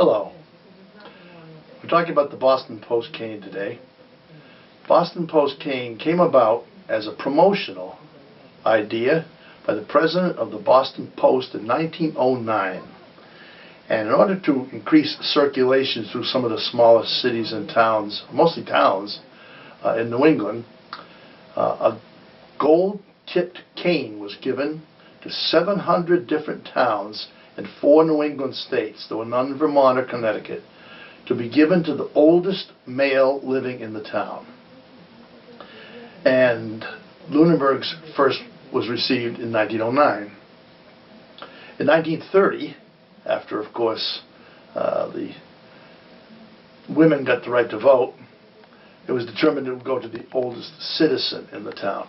Hello. We're talking about the Boston Post cane today. Boston Post cane came about as a promotional idea by the president of the Boston Post in 1909. And in order to increase circulation through some of the smallest cities and towns, mostly towns, in New England, a gold-tipped cane was given to 700 different towns in 4 New England states, there were none in Vermont or Connecticut, to be given to the oldest male living in the town. And Lunenburg's first was received in 1909. In 1930, after, of course, the women got the right to vote, it was determined it would go to the oldest citizen in the town.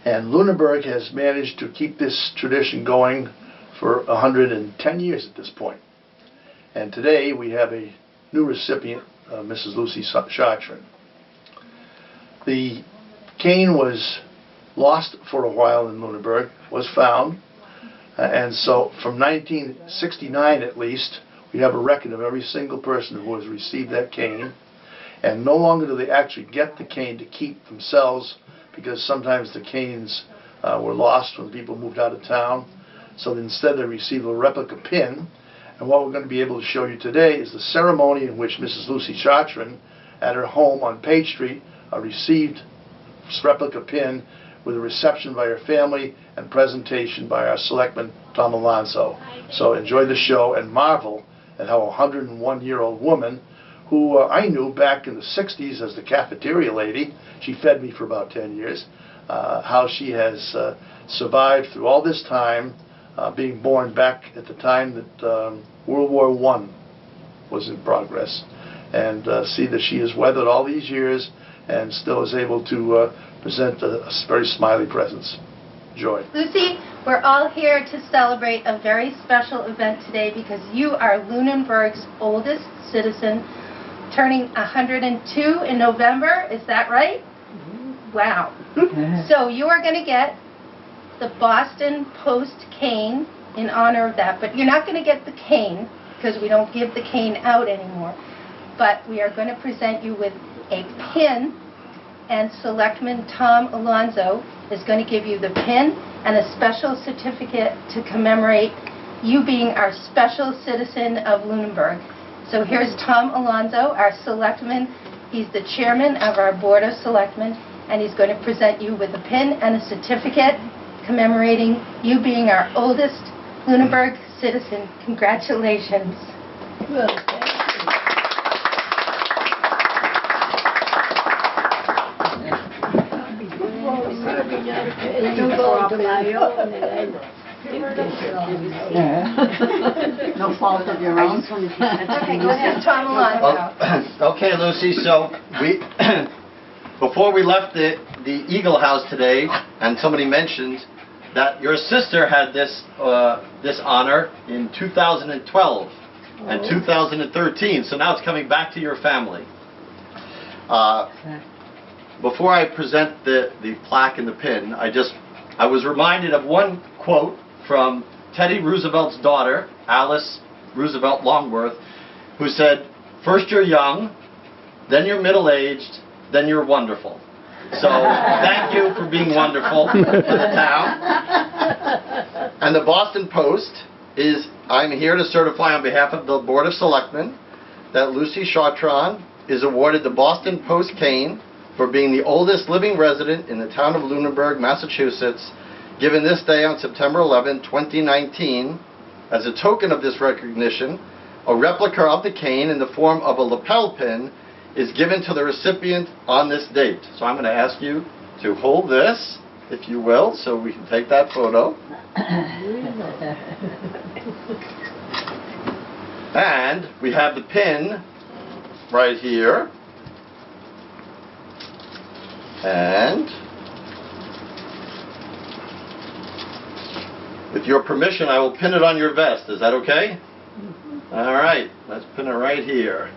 And Lunenburg has managed to keep this tradition going for 110 years at this point. And today we have a new recipient, Mrs. Lucy Chartrand. The cane was lost for a while in Lunenburg, was found, and so from 1969 at least, we have a record of every single person who has received that cane. And no longer do they actually get the cane to keep themselves, because sometimes the canes were lost when people moved out of town. So instead they receive a replica pin. And what we're going to be able to show you today is the ceremony in which Mrs. Lucy Chartrand, at her home on Page Street, received this replica pin with a reception by her family and presentation by our selectman, Tom Alonso. So enjoy the show and marvel at how a 101-year-old woman, who I knew back in the 60s as the cafeteria lady, she fed me for about 10 years, how she has survived through all this time, being born back at the time that World War I was in progress, and see that she has weathered all these years and still is able to present a very smiley presence. Joy. Lucy, we're all here to celebrate a very special event today because you are Lunenburg's oldest citizen, turning 102 in November. Is that right? Mm-hmm. Wow. So you are going to get the Boston Post cane in honor of that, but you're not going to get the cane because we don't give the cane out anymore, but we are going to present you with a pin, and Selectman Tom Alonso is going to give you the pin and a special certificate to commemorate you being our special citizen of Lunenburg. So here's Tom Alonso, our selectman. He's the chairman of our Board of Selectmen, and he's going to present you with a pin and a certificate commemorating you being our oldest Lunenburg citizen. Congratulations. Well, thank you. No fault of your own. Okay, go ahead, Tom Alonso. Okay, Lucy, so we before we left the Eagle House today, and somebody mentioned that your sister had this honor in 2012 and 2013, so now it's coming back to your family. Before I present the plaque and the pin, I was reminded of one quote from Teddy Roosevelt's daughter, Alice Roosevelt Longworth, who said, "First you're young, then you're middle-aged, then you're wonderful." So thank you for being wonderful for the town. And the Boston Post I'm here to certify on behalf of the Board of Selectmen that Lucy Chartrand is awarded the Boston Post cane for being the oldest living resident in the town of Lunenburg, Massachusetts, given this day on September 11, 2019. As a token of this recognition, a replica of the cane in the form of a lapel pin is given to the recipient on this date. So I'm going to ask you to hold this, if you will, so we can take that photo. And we have the pin right here. And with your permission, I will pin it on your vest. Is that okay? Mm-hmm. All right, let's pin it right here.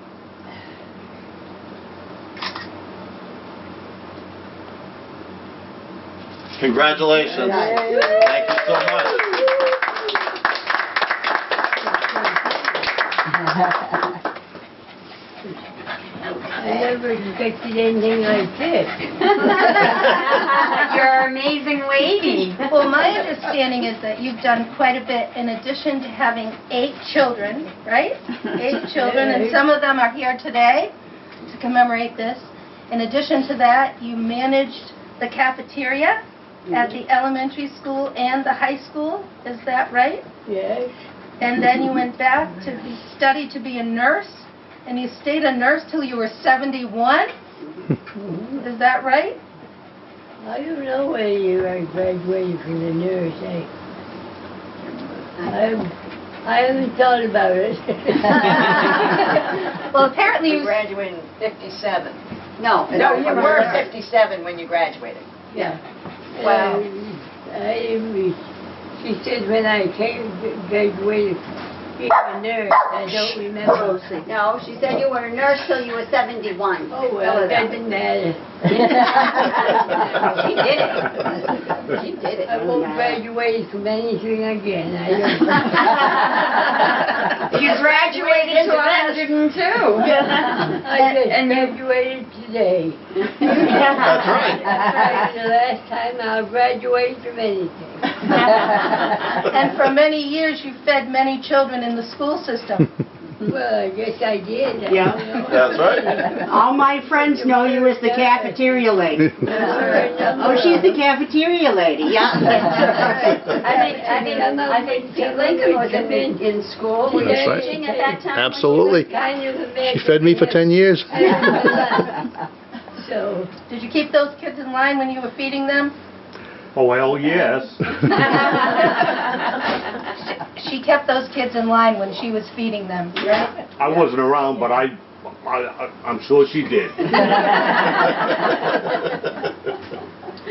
Congratulations. Thank you so much. I never expected anything like this. You're an amazing lady. Well, my understanding is that you've done quite a bit in addition to having 8 children, right? 8 children, and some of them are here today to commemorate this. In addition to that, you managed the cafeteria at the elementary school and the high school. Is that right? Yes. And then you went back to study to be a nurse, and you stayed a nurse till you were 71? Is that right? I don't know whether you are graduating from the nurse. I haven't thought about it. Well, apparently You you... graduated in 57. No, No, you were were. 57 when you graduated. Yeah. Wow. She said when I graduated, being a nurse, I don't remember. No, she said you were a nurse till you were 71. Oh, well, it doesn't matter. She did it. She did it. I won't graduate from anything again. I don't. You graduated to 102. I just graduated today. That's right. That's right, the last time I'll graduate from anything. And for many years, you fed many children in the school system. Well, I guess I did. Yeah. That's right. All my friends know you as the cafeteria lady. Oh, she's the cafeteria lady, yeah. I think Pete Lincoln was in school. Were you That's right. teaching at that time? Absolutely. Kind of a She fed me for 10 years. So, Did you keep those kids in line when you were feeding them? Oh, well, yes. She kept those kids in line when she was feeding them, right? I wasn't around, but I'm sure she did.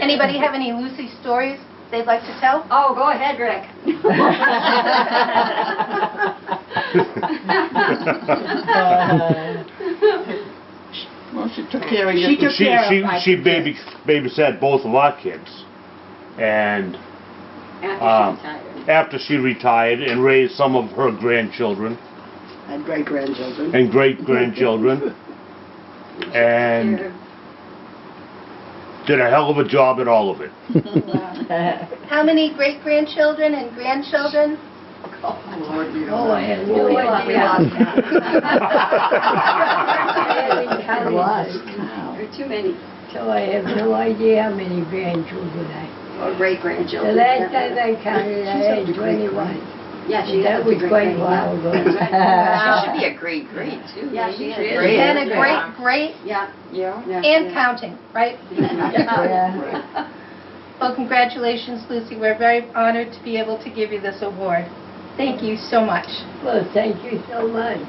Anybody have any Lucy stories they'd like to tell? Oh, go ahead, Rick. Well, she took care of She took care of my She babysat both of our kids. And after she retired and raised some of her grandchildren Had great-grandchildren. and great-grandchildren and did a hell of a job at all of it. How many great-grandchildren and grandchildren? oh, I have no We idea. lost I haven't counted. There are too many. So I have no idea how many grandchildren I have. Or great-grandchildren. The last time I counted, I had 21. Yeah, she That has was quite a while ago. She should be a great too. Yeah, she is. Great. And a great, Yeah. Yeah. and counting, right? Well, congratulations, Lucy. We're very honored to be able to give you this award. Thank you so much. Well, thank you so much.